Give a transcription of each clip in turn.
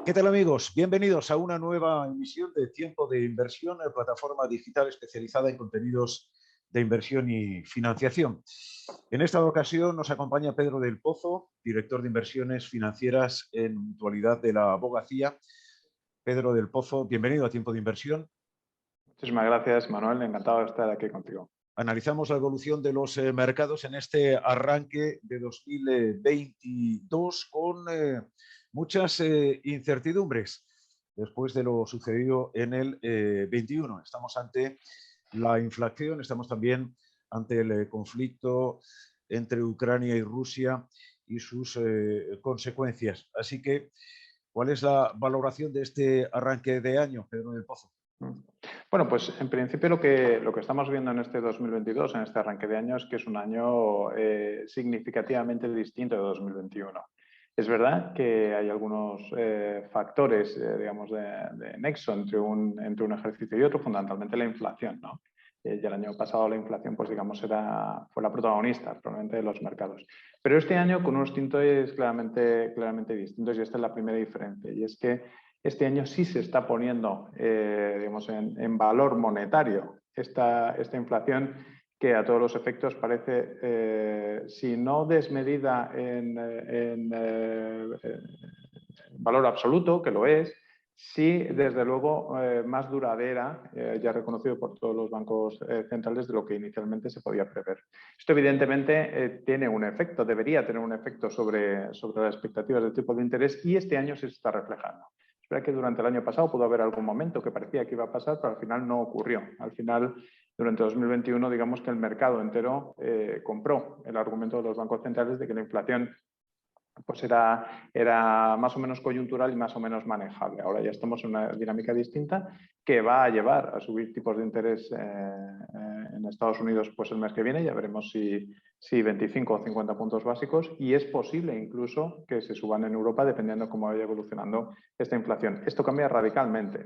¿Qué tal, amigos? Bienvenidos a una nueva emisión de Tiempo de Inversión, plataforma digital especializada en contenidos de inversión y financiación. En esta ocasión nos acompaña Pedro del Pozo, director de inversiones financieras en Mutualidad de la Abogacía. Pedro del Pozo, bienvenido a Tiempo de Inversión. Muchísimas gracias, Manuel. Encantado de estar aquí contigo. Analizamos la evolución de los mercados en este arranque de 2022 con muchas incertidumbres después de lo sucedido en el 21. Estamos ante la inflación, estamos también ante el conflicto entre Ucrania y Rusia y sus consecuencias. Así que, ¿cuál es la valoración de este arranque de año, Pedro del Pozo? Bueno, pues en principio lo que estamos viendo en este 2022, en este arranque de año, es que es un año significativamente distinto de 2021. Es verdad que hay algunos factores, digamos, de nexo entre un ejercicio y otro, fundamentalmente la inflación, ¿no? Ya el año pasado la inflación, pues digamos, fue la protagonista probablemente de los mercados. Pero este año con unos tintes claramente distintos, y esta es la primera diferencia, y es que este año sí se está poniendo digamos, en valor monetario esta inflación que a todos los efectos parece, si no desmedida en valor absoluto, que lo es, sí, desde luego, más duradera, ya reconocido por todos los bancos centrales de lo que inicialmente se podía prever. Esto evidentemente tiene un efecto, debería tener un efecto sobre las expectativas del tipo de interés, y este año se está reflejando. Es verdad que durante el año pasado pudo haber algún momento que parecía que iba a pasar, pero al final no ocurrió. Al final, durante 2021, digamos que el mercado entero compró el argumento de los bancos centrales de que la inflación pues era más o menos coyuntural y más o menos manejable. Ahora ya estamos en una dinámica distinta que va a llevar a subir tipos de interés en Estados Unidos pues el mes que viene. Ya veremos si 25 o 50 puntos básicos, y es posible incluso que se suban en Europa dependiendo de cómo vaya evolucionando esta inflación. Esto cambia radicalmente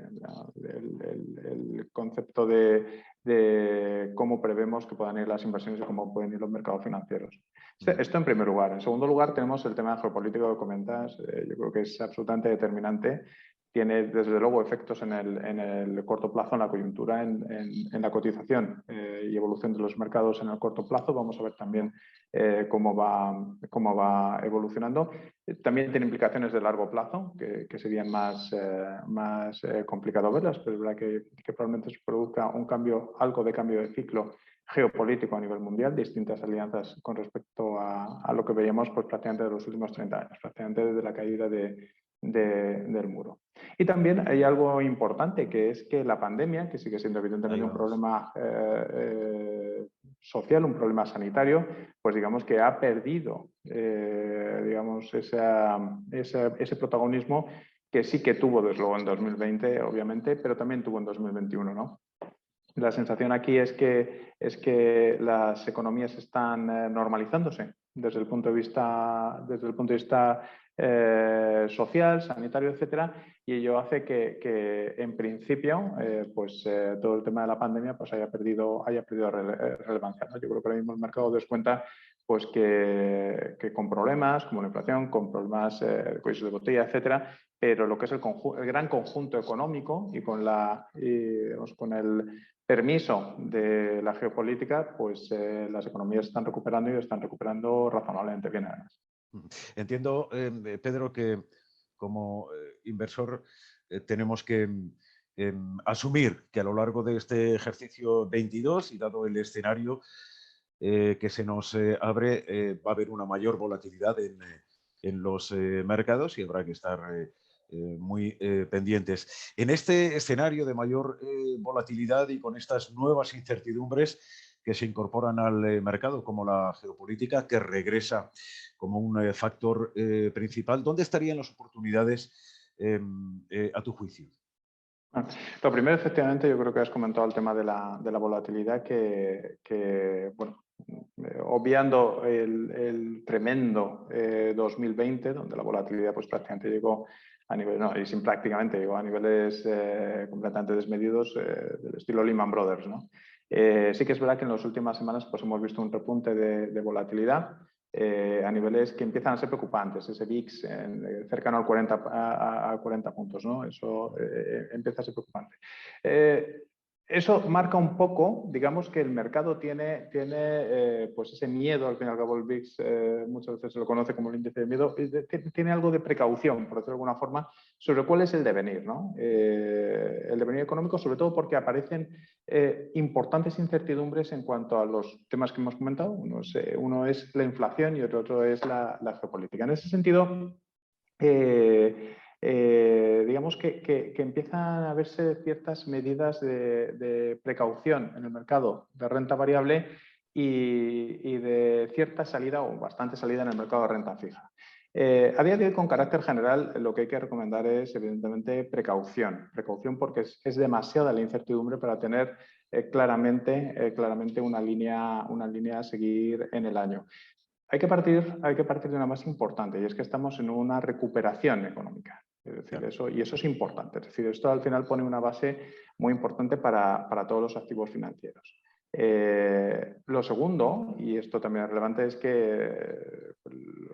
el concepto de cómo prevemos que puedan ir las inversiones y cómo pueden ir los mercados financieros. Esto en primer lugar. En segundo lugar, tenemos el tema geopolítico que comentas. Yo creo que es absolutamente determinante. Tiene, desde luego, efectos en el corto plazo, en la coyuntura, en la cotización y evolución de los mercados en el corto plazo. Vamos a ver también cómo va evolucionando. También tiene implicaciones de largo plazo, que serían más complicado verlas, pero es verdad que probablemente se produzca algo de cambio de ciclo geopolítico a nivel mundial, distintas alianzas con respecto a lo que veíamos pues, prácticamente de los últimos 30 años, prácticamente desde la caída del muro. Y también hay algo importante, que es que la pandemia, que sigue siendo evidentemente un problema social, un problema sanitario, pues digamos que ha perdido digamos, ese protagonismo que sí que tuvo desde luego en 2020, obviamente, pero también tuvo en 2021, ¿no? La sensación aquí es que las economías están normalizándose desde el punto de vista social, sanitario, etcétera, y ello hace que en principio todo el tema de la pandemia pues haya perdido relevancia, ¿no? Yo creo que ahora mismo el mercado descuenta pues que con problemas como la inflación, con problemas de cuellos de botella, etcétera, pero lo que es el gran conjunto económico y con el permiso de la geopolítica, pues las economías están recuperando y están recuperando razonablemente bien, además. Entiendo, Pedro, que como inversor tenemos que asumir que a lo largo de este ejercicio 22 y dado el escenario que se nos abre, va a haber una mayor volatilidad en los mercados y habrá que estar muy pendientes. En este escenario de mayor volatilidad y con estas nuevas incertidumbres que se incorporan al mercado, como la geopolítica, que regresa como un factor principal, ¿dónde estarían las oportunidades a tu juicio? Lo primero, efectivamente, yo creo que has comentado el tema de la volatilidad bueno, obviando el tremendo 2020, donde la volatilidad pues prácticamente llegó a niveles, no, y sin prácticamente, llegó a niveles completamente desmedidos del estilo Lehman Brothers, ¿no? Sí que es verdad que en las últimas semanas pues hemos visto un repunte de volatilidad. a niveles que empiezan a ser preocupantes, ese VIX cercano al 40, a 40 puntos, ¿no? Eso empieza a ser preocupante. Eso marca un poco, digamos, que el mercado tiene pues ese miedo, al fin y al cabo el VIX muchas veces se lo conoce como el índice de miedo, tiene algo de precaución, por decirlo de alguna forma, sobre cuál es el devenir, ¿no? El devenir económico, sobre todo porque aparecen importantes incertidumbres en cuanto a los temas que hemos comentado. Uno es la inflación y otro es la geopolítica. En ese sentido, digamos que empiezan a verse ciertas medidas de precaución en el mercado de renta variable y de cierta salida o bastante salida en el mercado de renta fija. A día de hoy, con carácter general, lo que hay que recomendar es, evidentemente, precaución. Precaución porque es demasiada la incertidumbre para tener claramente una línea a seguir en el año. Hay que partir de una base importante, y es que estamos en una recuperación económica. Es decir, eso es importante. Es decir, esto al final pone una base muy importante para todos los activos financieros. Lo segundo, y esto también es relevante, es que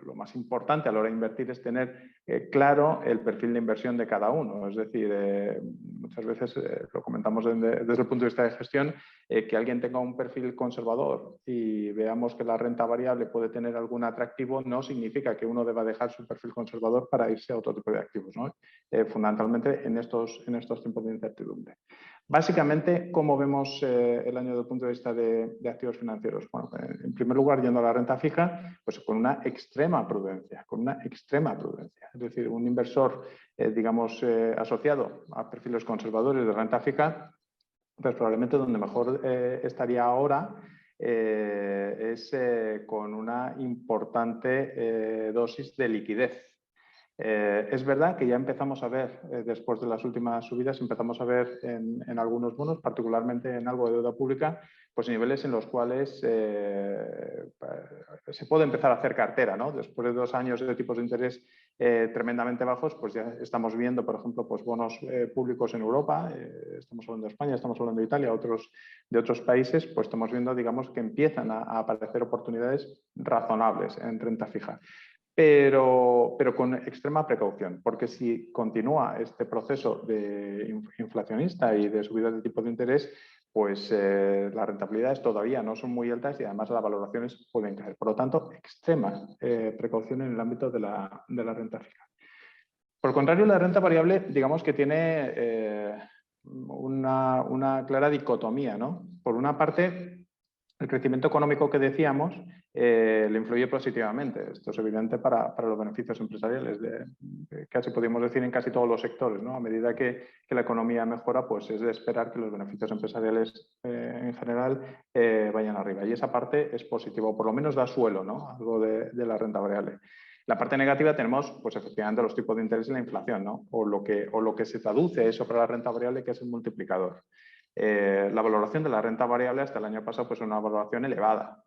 lo más importante a la hora de invertir es tener claro el perfil de inversión de cada uno. Es decir, muchas veces lo comentamos desde el punto de vista de gestión, que alguien tenga un perfil conservador y veamos que la renta variable puede tener algún atractivo, no significa que uno deba dejar su perfil conservador para irse a otro tipo de activos, ¿no? Fundamentalmente en estos tiempos de incertidumbre. Básicamente, ¿cómo vemos el año desde el punto de vista de activos financieros? Bueno, en primer lugar, yendo a la renta fija, pues con una extrema prudencia, Es decir, un inversor, digamos, asociado a perfiles conservadores de renta fija, pues probablemente donde mejor estaría ahora es con una importante dosis de liquidez. Es verdad que ya empezamos a ver, después de las últimas subidas, empezamos a ver en algunos bonos, particularmente en algo de deuda pública, pues niveles en los cuales se puede empezar a hacer cartera, ¿no? Después de 2 años de tipos de interés tremendamente bajos, pues ya estamos viendo, por ejemplo, pues bonos públicos en Europa, estamos hablando de España, estamos hablando de Italia, de otros países, pues estamos viendo, digamos, que empiezan a aparecer oportunidades razonables en renta fija. Pero con extrema precaución, porque si continúa este proceso de inflacionista y de subida de tipo de interés, pues las rentabilidades todavía no son muy altas y además las valoraciones pueden caer. Por lo tanto, extrema precaución en el ámbito de la renta fija. Por el contrario, la renta variable, digamos que tiene una clara dicotomía, ¿no? Por una parte, el crecimiento económico que decíamos le influye positivamente. Esto es evidente para los beneficios empresariales, casi podríamos decir en casi todos los sectores, ¿no? A medida que la economía mejora, pues es de esperar que los beneficios empresariales en general vayan arriba. Y esa parte es positiva, o por lo menos da suelo, ¿no? Algo de la renta variable. La parte negativa tenemos, pues efectivamente, los tipos de interés y la inflación, ¿no? O lo que se traduce eso para la renta variable, que es el multiplicador. La valoración de la renta variable hasta el año pasado pues una valoración elevada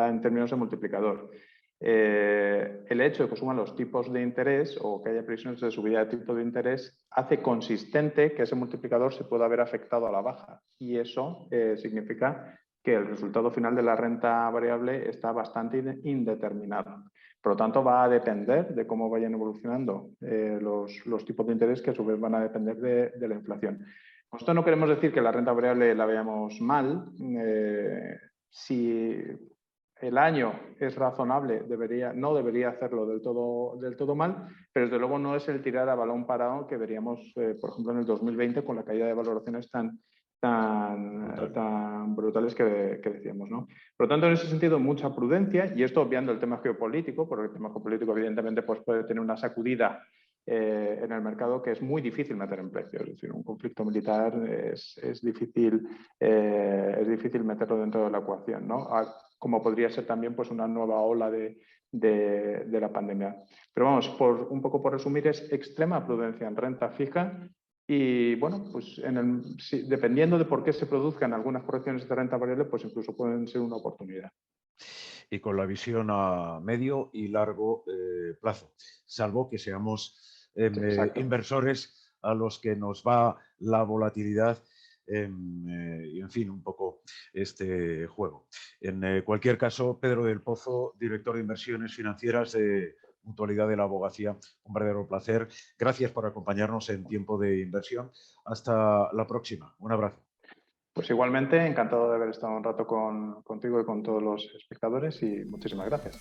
en términos de multiplicador. El hecho de que suban los tipos de interés o que haya previsiones de subida de tipo de interés hace consistente que ese multiplicador se pueda haber afectado a la baja, y eso significa que el resultado final de la renta variable está bastante indeterminado. Por lo tanto, va a depender de cómo vayan evolucionando los tipos de interés, que a su vez van a depender de la inflación. Con esto no queremos decir que la renta variable la veamos mal. Si el año es razonable, no debería hacerlo del todo mal, pero desde luego no es el tirar a balón parado que veríamos, por ejemplo, en el 2020 con la caída de valoraciones tan brutales que decíamos, ¿no? Por lo tanto, en ese sentido, mucha prudencia, y esto obviando el tema geopolítico, porque el tema geopolítico evidentemente pues, puede tener una sacudida en el mercado que es muy difícil meter en precio. Es decir, un conflicto militar es difícil meterlo dentro de la ecuación, ¿no? Como podría ser también pues, una nueva ola de la pandemia. Pero vamos, un poco por resumir, es extrema prudencia en renta fija. Y bueno, pues dependiendo de por qué se produzcan algunas correcciones de renta variable, pues incluso pueden ser una oportunidad. Y con la visión a medio y largo plazo, salvo que seamos inversores a los que nos va la volatilidad y en fin, un poco este juego. En cualquier caso, Pedro del Pozo, director de inversiones financieras de Mutualidad de la Abogacía, un verdadero placer. Gracias por acompañarnos en Tiempo de Inversión. Hasta la próxima. Un abrazo. Pues igualmente, encantado de haber estado un rato contigo y con todos los espectadores y muchísimas gracias.